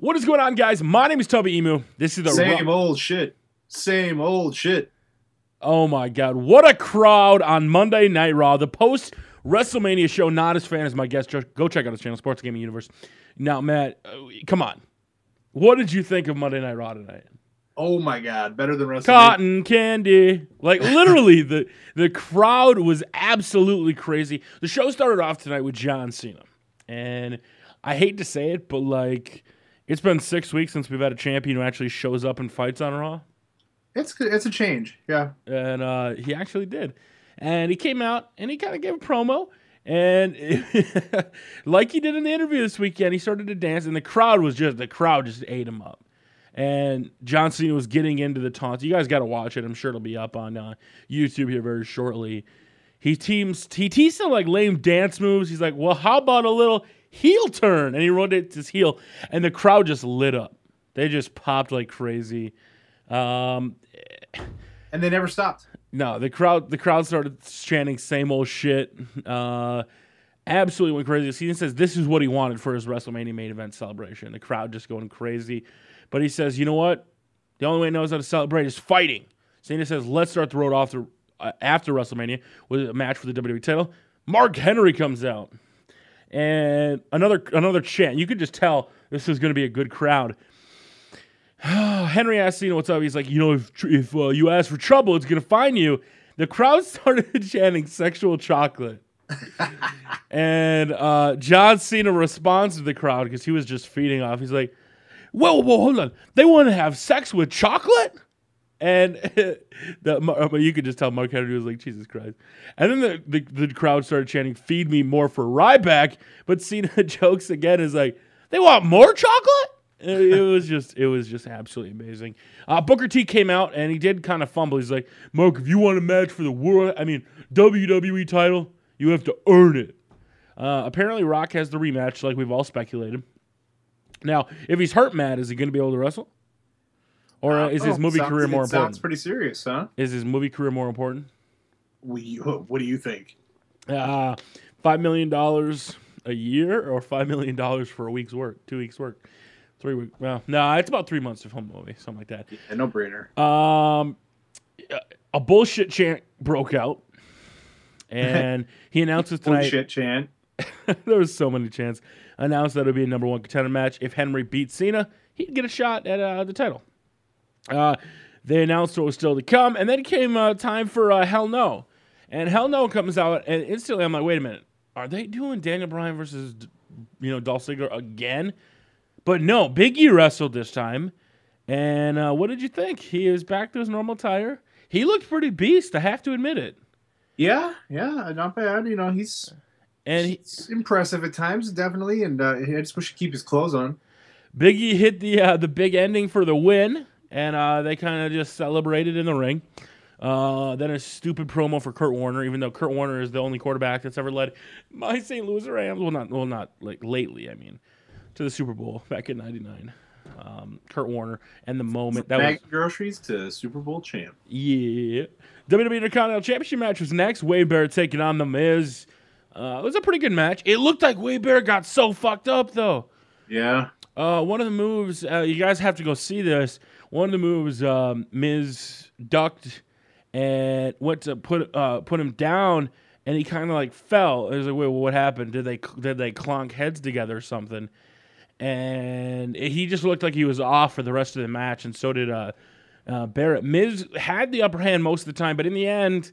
What is going on, guys? My name is Tubby Emu. This is the Same old shit. Same old shit. Oh my God! What a crowd on Monday Night Raw, the post WrestleMania show. Not as fan as my guest. Go check out his channel, Sports Gaming Universe. Now, Matt, come on. What did you think of Monday Night Raw tonight? Oh my God! Better than WrestleMania. Cotton candy. Like literally, the crowd was absolutely crazy. The show started off tonight with John Cena, and I hate to say it, but like, it's been 6 weeks since we've had a champion who actually shows up and fights on Raw. It's a change, yeah. And he actually did. And he came out and he kind of gave a promo. And like he did in the interview this weekend, he started to dance, and the crowd just ate him up. And John Cena was getting into the taunts. You guys got to watch it. I'm sure it'll be up on YouTube here very shortly. He teased some like lame dance moves. He's like, well, how about a little heel turn? And he rotates his heel, and the crowd just lit up. They just popped like crazy. And they never stopped. No, the crowd started chanting same old shit. Absolutely went crazy. Cena says this is what he wanted for his WrestleMania main event celebration. The crowd just going crazy. But he says, you know what? The only way he knows how to celebrate is fighting. Cena says, let's start the road off after WrestleMania with a match for the WWE title. Mark Henry comes out. And another chant. You could just tell this is going to be a good crowd. Henry asked Cena what's up. He's like, you know, if you ask for trouble, it's going to find you. The crowd started chanting sexual chocolate. And John Cena responds to the crowd because he was just feeding off. He's like, whoa, hold on. They want to have sex with chocolate? And you could just tell Mark Henry was like, Jesus Christ. And then the crowd started chanting, feed me more for Ryback. But Cena jokes again, is like, they want more chocolate? It was just absolutely amazing. Booker T came out and he did kind of fumble. He's like, Mark, if you want a match for the WWE title, you have to earn it. Apparently Rock has the rematch like we've all speculated. Now, if he's hurt, Matt, is he going to be able to wrestle? Or is his movie career more important? Sounds pretty serious, huh? Is his movie career more important? What do you think? $5 million a year or $5 million for a week's work, 2 weeks' work? 3 weeks. Well, no, it's about 3 months to film a movie, something like that. Yeah, no brainer. A bullshit chant broke out, and he announces tonight. Bullshit chant. There was so many chants. Announced that it would be a number one contender match. If Henry beats Cena, he'd get a shot at the title. They announced what was still to come, and then came time for Hell No. And Hell No comes out, and instantly I'm like, wait a minute. Are they doing Daniel Bryan versus Dolph Ziggler again? But no, Big E wrestled this time. And what did you think? He is back to his normal attire. He looked pretty beast, I have to admit it. Yeah, not bad. He's impressive at times, definitely. And I just wish he'd keep his clothes on. Big E hit the big ending for the win, and they kind of just celebrated in the ring. Then a stupid promo for Kurt Warner, even though Kurt Warner is the only quarterback that's ever led my St. Louis Rams. Well, not like lately. I mean, to the Super Bowl back in '99. Kurt Warner and the moment that was groceries to Super Bowl champ. Yeah, WWE Intercontinental Championship match was next. Wade Barrett taking on The Miz. It was a pretty good match. It looked like Wade Barrett got so fucked up though. Yeah. One of the moves, you guys have to go see this. One of the moves, Miz ducked and went to put him down, and he kind of like fell. It was like, wait, well, what happened? Did they clonk heads together or something? And he just looked like he was off for the rest of the match, and so did Barrett. Miz had the upper hand most of the time, but in the end,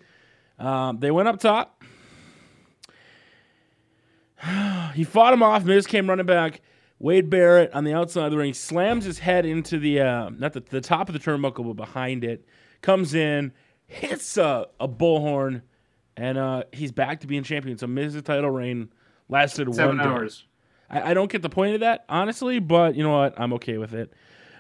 they went up top. He fought him off. Miz came running back. Wade Barrett on the outside of the ring slams his head into the not the top of the turnbuckle, but behind it. Comes in, hits a bullhorn, and he's back to being champion. So Miz's title reign lasted 7 hours. I don't get the point of that, honestly, but you know what? I'm okay with it.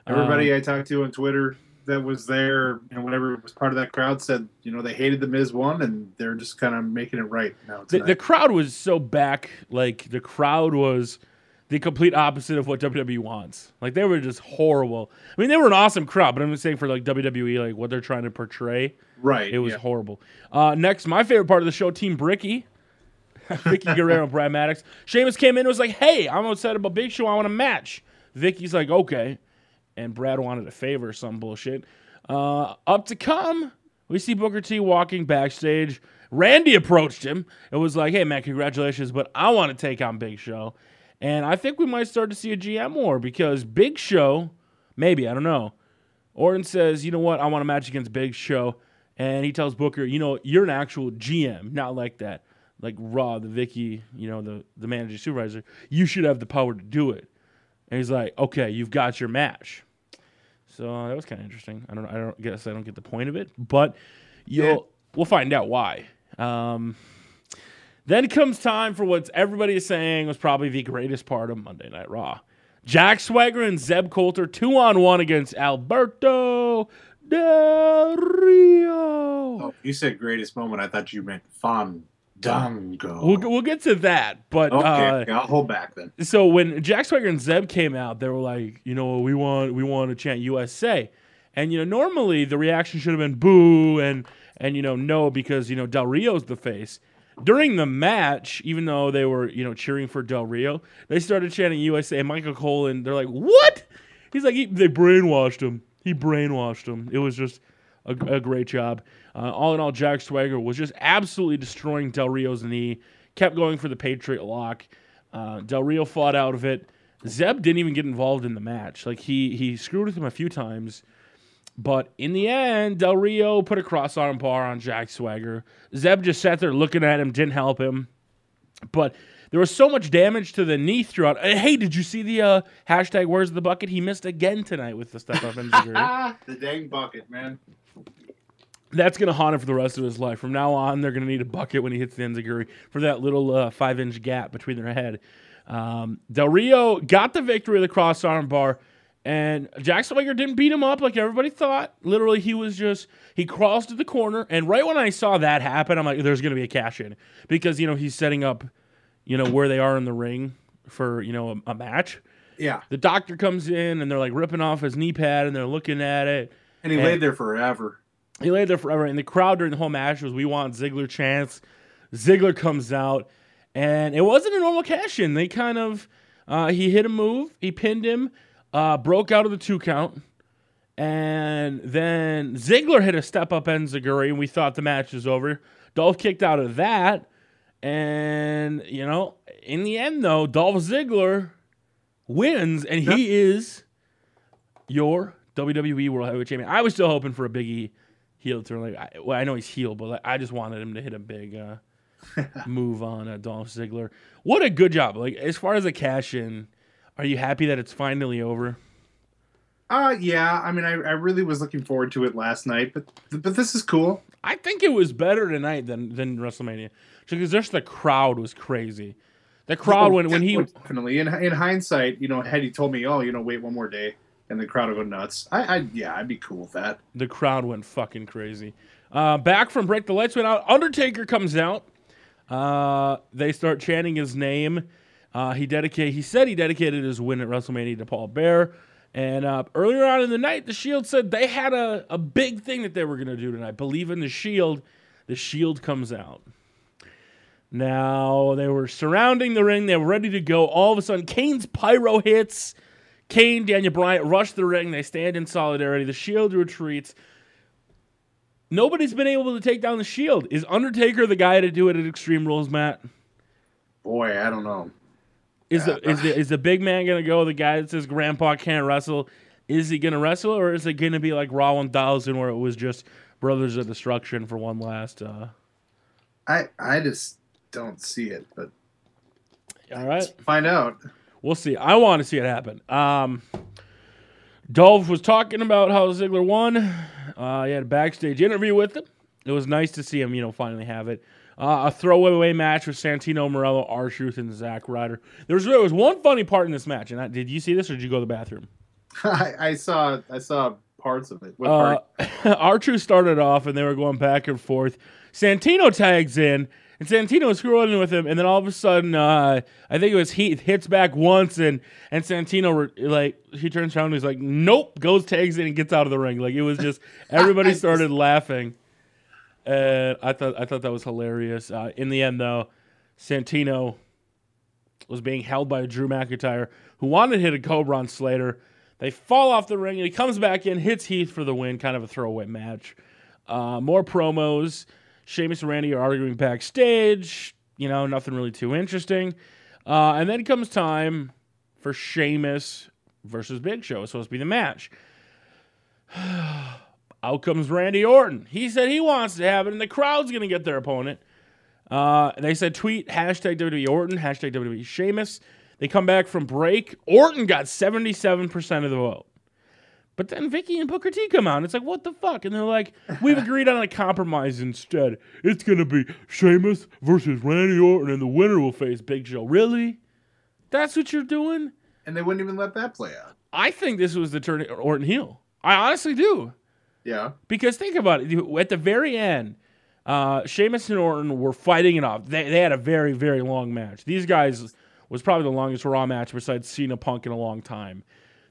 Everybody I talked to on Twitter that was there and whatever was part of that crowd said, they hated the Miz won, and they're just kind of making it right now. The crowd was so back. Like, the crowd was the complete opposite of what WWE wants. Like, they were just horrible. I mean, they were an awesome crowd, but I'm just saying for like WWE, like what they're trying to portray, right? It was horrible. Next, my favorite part of the show, Team Bricky. Vicky Guerrero and Brad Maddox. Sheamus came in and was like, hey, I'm upset about Big Show. I want a match. Vicky's like, okay. And Brad wanted a favor or some bullshit. Up to come, we see Booker T walking backstage. Randy approached him and was like, hey, man, congratulations, but I want to take on Big Show. And I think we might start to see a GM war because Big Show, maybe, I don't know. Orton says, you know what, I want a match against Big Show. And he tells Booker, you know, you're an actual GM, not like that. Like Raw, the Vicky, you know, the manager supervisor. You should have the power to do it. And he's like, okay, you've got your match. So that was kind of interesting. I don't guess I don't get the point of it, but we'll find out why. Then comes time for what everybody is saying was probably the greatest part of Monday Night Raw. Jack Swagger and Zeb Coulter 2-on-1 against Alberto Del Rio. Oh, you said greatest moment. I thought you meant Fandango. We'll get to that, but okay, I'll hold back then. So when Jack Swagger and Zeb came out, they were like, you know, we want to chant USA, and you know, normally the reaction should have been boo and you know, no, because you know Del Rio's the face. During the match, even though they were, you know, cheering for Del Rio, they started chanting USA. And Michael Cole, and they're like, what? He's like, they brainwashed him. He brainwashed him. It was just a great job. All in all, Jack Swagger was just absolutely destroying Del Rio's knee. Kept going for the Patriot lock. Del Rio fought out of it. Zeb didn't even get involved in the match. Like, he screwed with him a few times. But in the end, Del Rio put a cross-arm bar on Jack Swagger. Zeb just sat there looking at him, didn't help him. But there was so much damage to the knee throughout. Hey, did you see the hashtag Where's the Bucket? He missed again tonight with the step-up injury. The dang bucket, man. That's going to haunt him for the rest of his life. From now on, they're going to need a bucket when he hits the enziguri for that little 5-inch gap between their head. Del Rio got the victory with the cross-arm bar. And Jack Swagger didn't beat him up like everybody thought. Literally, he crawls to the corner. And right when I saw that happen, I'm like, there's going to be a cash-in. Because, you know, he's setting up, you know, where they are in the ring for, you know, a match. Yeah. The doctor comes in, and they're, like, ripping off his knee pad, and they're looking at it. And he laid there forever. And the crowd during the whole match was, we want Ziggler chants. Ziggler comes out. And it wasn't a normal cash-in. They kind of, he hit a move. He pinned him. Broke out of the 2 count, and then Ziggler hit a step-up enziguri, and we thought the match was over. Dolph kicked out of that, and, you know, in the end, though, Dolph Ziggler wins, and he is your WWE World Heavyweight Champion. I was still hoping for a Big E heel turn. I know he's heel, but I just wanted him to hit a big move on Dolph Ziggler. What a good job. Like, as far as a cash-in, are you happy that it's finally over? Yeah. I mean, I really was looking forward to it last night, but this is cool. I think it was better tonight than WrestleMania because just the crowd was crazy. The crowd when he definitely in hindsight, you know, had he told me, oh, you know, wait one more day, and the crowd would go nuts. I'd be cool with that. The crowd went fucking crazy. Back from break, the lights went out. Undertaker comes out. They start chanting his name. He said he dedicated his win at WrestleMania to Paul Bearer. And earlier on in the night, the Shield said they had a big thing that they were going to do tonight. Believe in the Shield. The Shield comes out. Now, they were surrounding the ring. They were ready to go. All of a sudden, Kane's pyro hits. Kane, Daniel Bryan rush the ring. They stand in solidarity. The Shield retreats. Nobody's been able to take down the Shield. Is Undertaker the guy to do it at Extreme Rules, Matt? Boy, I don't know. Is the big man going to go? The guy that says Grandpa can't wrestle, is he going to wrestle, or is it going to be like Raw 1000 where it was just Brothers of Destruction for one last? I just don't see it, but all right, let's find out. We'll see. I want to see it happen. Dolph was talking about how Ziggler won. He had a backstage interview with him. It was nice to see him, you know, finally have it. A throwaway match with Santino Marella, R-Truth, and Zack Ryder. There was one funny part in this match. And did you see this, or did you go to the bathroom? I saw parts of it. What part? R-Truth started off, and they were going back and forth. Santino tags in, and Santino was screwing with him. And then all of a sudden, I think it was Heath hits back once, and Santino he turns around and he's like, "Nope," tags in and gets out of the ring. Like, it was just everybody started laughing. And I thought that was hilarious. In the end, though, Santino was being held by Drew McIntyre, who wanted to hit a Cobra on Slater. They fall off the ring, and he comes back in, hits Heath for the win, kind of a throwaway match. More promos. Sheamus and Randy are arguing backstage. You know, nothing really too interesting. And then comes time for Sheamus versus Big Show. It's supposed to be the match. Out comes Randy Orton. He said he wants to have it, and the crowd's going to get their opponent. They said tweet hashtag WWE Orton, hashtag WWE Sheamus. They come back from break. Orton got 77% of the vote. But then Vicky and Booker T come out, and it's like, what the fuck? And they're like, we've agreed on a compromise instead. It's going to be Sheamus versus Randy Orton, and the winner will face Big Show. Really? That's what you're doing? And they wouldn't even let that play out. I think this was the turn Orton heel. I honestly do. Yeah. Because think about it. At the very end, Sheamus and Orton were fighting it off. They had a very, very long match. These guys was probably the longest Raw match besides Cena Punk in a long time.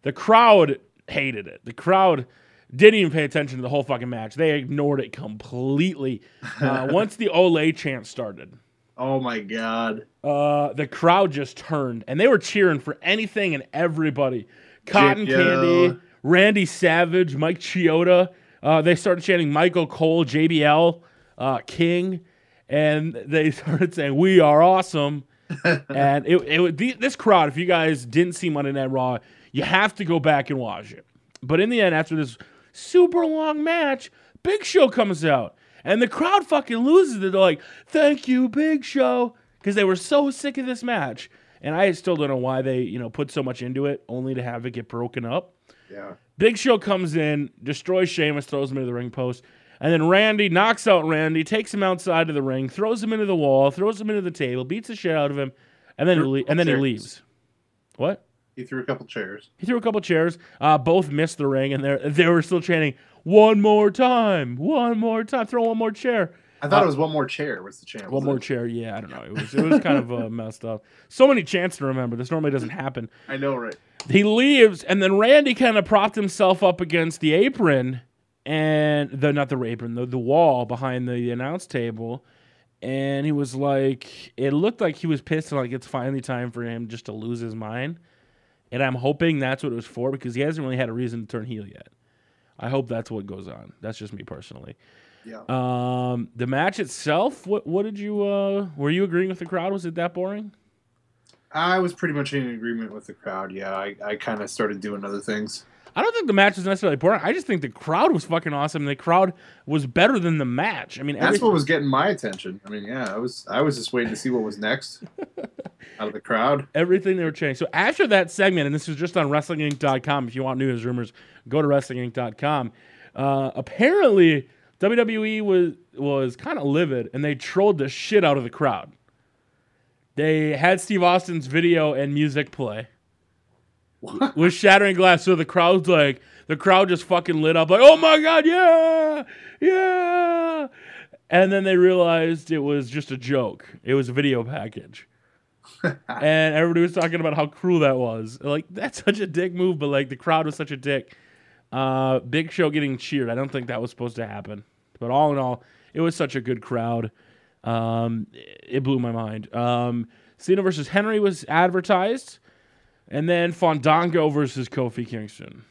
The crowd hated it. The crowd didn't even pay attention to the whole fucking match. They ignored it completely. Once the Olay chant started. Oh, my God. The crowd just turned, and they were cheering for anything and everybody. Cotton Candy, Randy Savage, Mike Chioda. They started chanting Michael Cole, JBL, King, and they started saying, "We are awesome." And this crowd, if you guys didn't see Monday Night Raw, you have to go back and watch it. But in the end, after this super long match, Big Show comes out, and the crowd fucking loses it. They're like, "Thank you, Big Show," because they were so sick of this match. And I still don't know why they, put so much into it, only to have it get broken up. Yeah. Big Show comes in, destroys Sheamus, throws him into the ring post. And then Randy knocks out Randy, takes him outside of the ring, throws him into the wall, throws him into the table, beats the shit out of him, and then he leaves. What? He threw a couple chairs. Both missed the ring, and they were still chanting, "One more time, throw one more chair." I thought it was one more chair. What's the chant? One more chair, yeah, I don't know. It was kind of messed up. So many chants to remember. This normally doesn't happen. I know, right? He leaves, and then Randy kind of propped himself up against the apron, and the wall behind the announce table, and he was like, it looked like he was pissed, and like it's finally time for him just to lose his mind. And I'm hoping that's what it was for, because he hasn't really had a reason to turn heel yet. I hope that's what goes on. That's just me personally. Yeah. The match itself, what did you were you agreeing with the crowd? Was it that boring? I was pretty much in agreement with the crowd. Yeah, I kind of started doing other things. I don't think the match was necessarily boring. I just think the crowd was fucking awesome. The crowd was better than the match. I mean, that's what was getting my attention. I mean, yeah, I was just waiting to see what was next out of the crowd. Everything they were chanting. So after that segment, and this was just on WrestlingInc.com. If you want news, rumors, go to WrestlingInc.com. Apparently, WWE was kind of livid, and they trolled the shit out of the crowd. They had Steve Austin's video and music play. With shattering glass, so the crowd just fucking lit up like, "Oh my God, yeah, yeah!" And then they realized it was just a joke. It was a video package, and everybody was talking about how cruel that was. Like, that's such a dick move, but like the crowd was such a dick. Big Show getting cheered. I don't think that was supposed to happen, but all in all, it was such a good crowd. It blew my mind. Cena versus Henry was advertised. And then Fandango versus Kofi Kingston.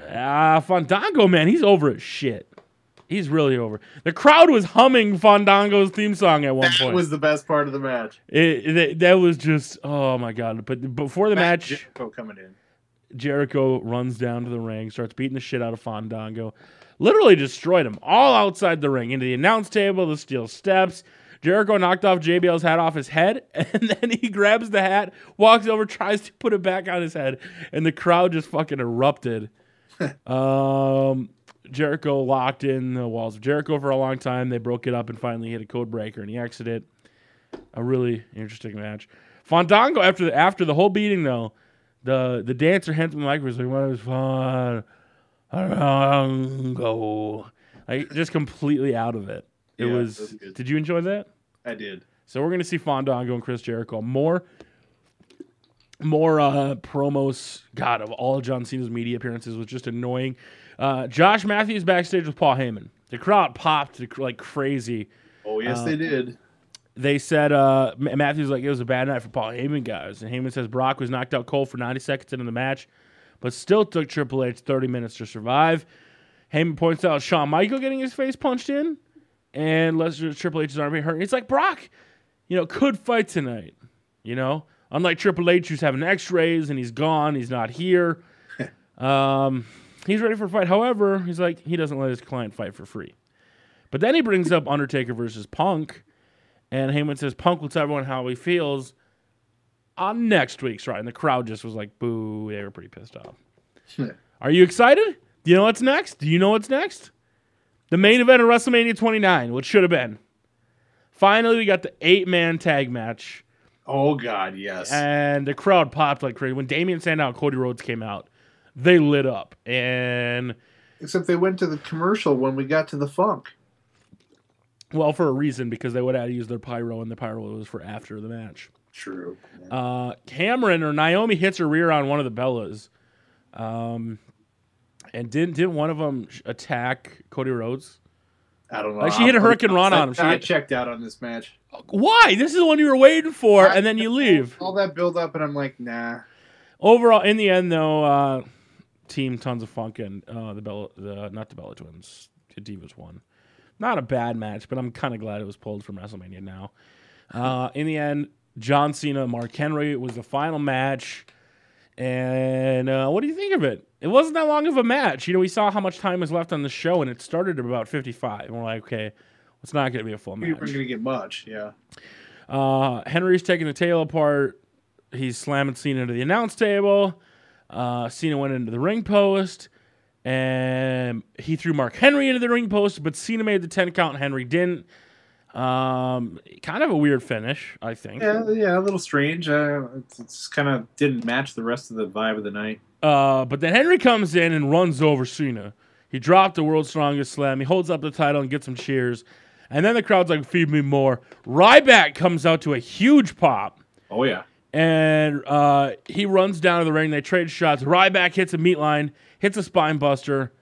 Fandango, man, he's over his shit. He's really over. The crowd was humming Fandango's theme song at one point. That was the best part of the match. That was just, oh my God. But before the match, Jericho coming in. Jericho runs down to the ring, starts beating the shit out of Fandango. Literally destroyed him all outside the ring, into the announce table, the steel steps. Jericho knocked off JBL's hat off his head, and then he grabs the hat, walks over, tries to put it back on his head, and the crowd just fucking erupted. Jericho locked in the walls of Jericho for a long time. They broke it up and finally hit a code breaker, and he exited. A really interesting match. Fandango, after the whole beating, though, the dancer hands him the mic, was like, "What was fun? Fandango." Like, just completely out of it. It was good. Did you enjoy that? I did. So we're going to see Fandango and Chris Jericho. More promos. God, of all John Cena's media appearances was just annoying. Josh Matthews backstage with Paul Heyman. The crowd popped like crazy. Oh, yes, they did. they said Matthew's like, it was a bad night for Paul Heyman, guys. And Heyman says Brock was knocked out cold for 90 seconds into the match, but still took Triple H 30 minutes to survive. Heyman points out Shawn Michael getting his face punched in, and Triple H's arm being hurt. And he's like, Brock, could fight tonight. Unlike Triple H, who's having x-rays and he's gone, he's not here. He's ready for a fight. However, he's like, he doesn't let his client fight for free. But then he brings up Undertaker versus Punk, and Heyman says Punk will tell everyone how he feels on next week's Raw. And the crowd just was like, boo. They were pretty pissed off. Are you excited? Do you know what's next? The main event of WrestleMania 29, which should have been. Finally, we got the 8-man tag match. Oh, God, yes. And the crowd popped like crazy. When Damian Sandow and Cody Rhodes came out, they lit up. Except they went to the commercial when we got to the Funk. Well, for a reason, because they would have used their pyro, and the pyro was for after the match. True. Cameron or Naomi hits her rear on one of the Bellas. And didn't one of them attack Cody Rhodes? I don't know. Like she hit a Hurricane Run on him. I checked out on this match. Why? This is the one you were waiting for, and then you leave. All that build up, and I'm like, nah. Overall, in the end, though, Team Tons of Funk and not the Bella Twins, the Divas won. Not a bad match, but I'm kind of glad it was pulled from WrestleMania now. In the end, John Cena, Mark Henry was the final match. And what do you think of it? It wasn't that long of a match. We saw how much time was left on the show, and it started at about 55. And we're like, okay, it's not going to be a full match. We weren't going to get much, yeah. Henry's taking the table apart. He's slamming Cena into the announce table. Cena went into the ring post. And he threw Mark Henry into the ring post, but Cena made the 10 count and Henry didn't. Kind of a weird finish, I think. Yeah, a little strange. It's kind of didn't match the rest of the vibe of the night. But then Henry comes in and runs over Cena. He dropped the World's Strongest Slam. He holds up the title and gets some cheers. And then the crowd's like, feed me more. Ryback comes out to a huge pop. Oh, yeah. And he runs down to the ring. They trade shots. Ryback hits a meat line, hits a spine buster,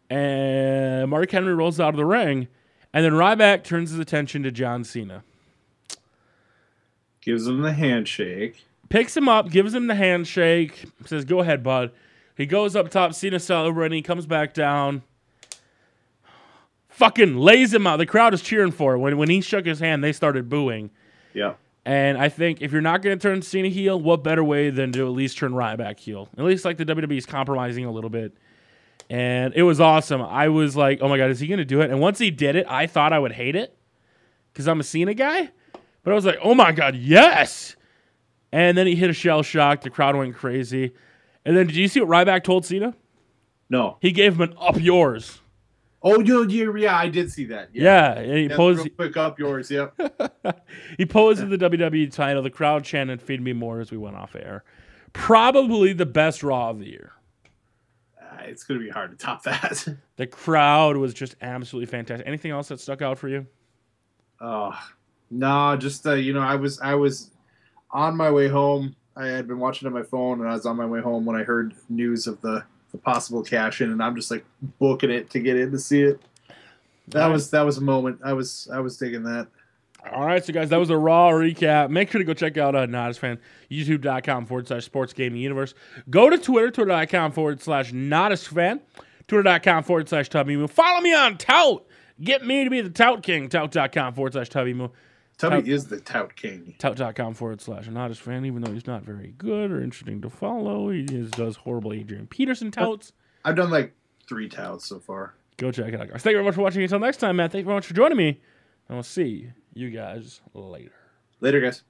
and Mark Henry rolls out of the ring. And then Ryback turns his attention to John Cena. Gives him the handshake. Picks him up, gives him the handshake, says, go ahead, bud. He goes up top, Cena celebrating, he comes back down. Fucking lays him out. The crowd is cheering for it. When he shook his hand, they started booing. Yeah. And I think if you're not going to turn Cena heel, what better way than to at least turn Ryback heel? At least like the WWE is compromising a little bit. And it was awesome. I was like, oh my God, is he going to do it? And once he did it, I thought I would hate it because I'm a Cena guy. But I was like, oh my God, yes. And then he hit a shell shock. The crowd went crazy. And then did you see what Ryback told Cena? No. He gave him an up yours. Oh, yeah, I did see that. Yeah, and he posed. Real quick up yours, yep. He posed the WWE title. The crowd chanted, feed me more as we went off air. Probably the best Raw of the year. It's going to be hard to top that. The crowd was just absolutely fantastic. Anything else that stuck out for you? No, just, I was on my way home. I had been watching on my phone, and I was on my way home when I heard news of the possible cash in, and I'm just like booking it to get in to see it. That was a moment. I was digging that. All right, so guys, that was a Raw recap. Make sure to go check out Not As Fan, youtube.com/Sports Gaming Universe. Go to Twitter, twitter.com/Not As Fan, twitter.com/Tubby. Follow me on Tout. Get me to be the Tout King, tout.com/Tubby. Tubby is the Tout King. Tout.com/Not As Fan, even though he's not very good or interesting to follow. He just does horrible Adrian Peterson touts. I've done like 3 touts so far. Go check it out, guys. Thank you very much for watching. Until next time, Matt, thank you very much for joining me. And we'll see you guys later. Later, guys.